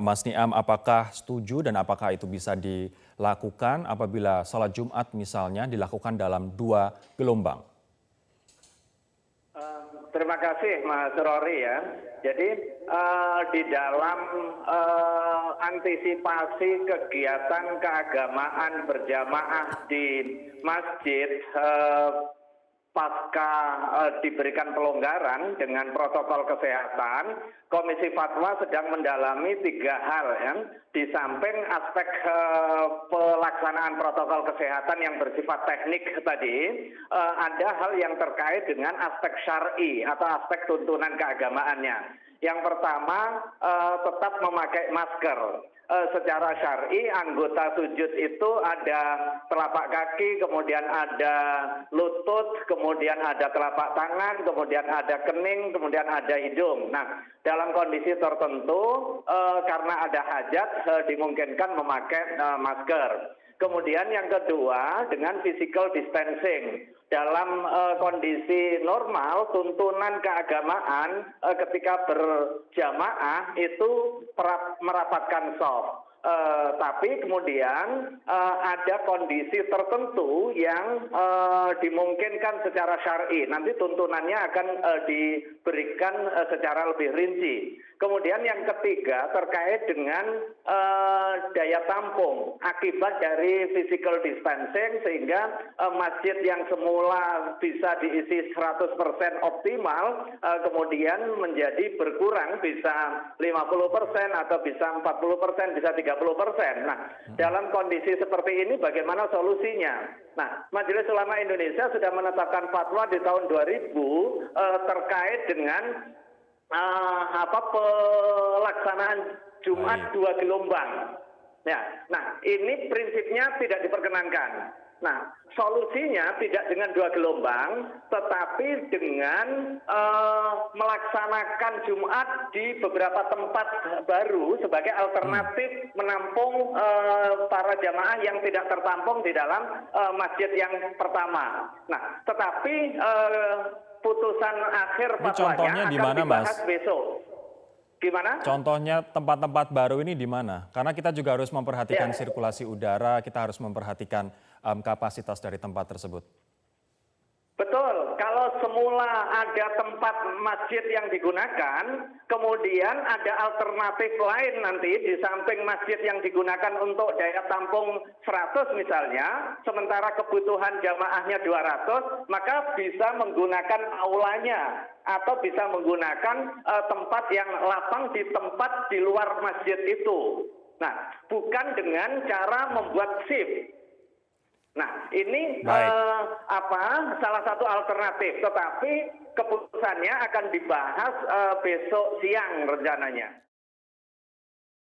Mas Niam, apakah setuju dan apakah itu bisa dilakukan apabila sholat Jumat misalnya dilakukan dalam 2 gelombang? Terima kasih Mas Rory ya. Jadi di dalam antisipasi kegiatan keagamaan berjamaah di masjid pasca diberikan pelonggaran dengan protokol kesehatan, Komisi Fatwa sedang mendalami 3 hal ya. Di samping aspek pelaksanaan protokol kesehatan yang bersifat teknik tadi, ada hal yang terkait dengan aspek syar'i atau aspek tuntunan keagamaannya. Yang pertama, tetap memakai masker. Secara syar'i anggota sujud itu ada telapak kaki, kemudian ada lutut, kemudian ada telapak tangan, kemudian ada kening, kemudian ada hidung. Nah, dalam kondisi tertentu karena ada hajat dimungkinkan memakai masker. Kemudian yang kedua dengan physical distancing. Dalam kondisi normal, tuntunan keagamaan ketika berjamaah itu merapatkan shaf. Tapi kemudian ada kondisi tertentu yang dimungkinkan secara syar'i. Nanti tuntunannya akan diberikan secara lebih rinci. Kemudian yang ketiga terkait dengan daya tampung akibat dari physical distancing sehingga masjid yang semula bisa diisi 100% optimal kemudian menjadi berkurang bisa 50% atau bisa 40%, bisa 30%. Nah, dalam kondisi seperti ini bagaimana solusinya? Nah, Majelis Ulama Indonesia sudah menetapkan fatwa di tahun 2000 terkait dengan pelaksanaan Jumat 2 gelombang. Ya, nah ini prinsipnya tidak diperkenankan. Nah, solusinya tidak dengan 2 gelombang, tetapi dengan melaksanakan Jumat di beberapa tempat baru sebagai alternatif menampung para jamaah yang tidak tertampung di dalam masjid yang pertama. Nah, tetapi putusan akhir fatwanya akan dibahas besok. Gimana? Contohnya tempat-tempat baru ini di mana? Karena kita juga harus memperhatikan sirkulasi udara, kita harus memperhatikan kapasitas dari tempat tersebut. Betul, kalau semula ada tempat masjid yang digunakan, kemudian ada alternatif lain nanti di samping masjid yang digunakan untuk daya tampung 100 misalnya, sementara kebutuhan jamaahnya 200, maka bisa menggunakan aulanya atau bisa menggunakan tempat yang lapang di tempat di luar masjid itu. Nah, bukan dengan cara membuat shift. Nah, ini salah satu alternatif, tetapi keputusannya akan dibahas besok siang rencananya.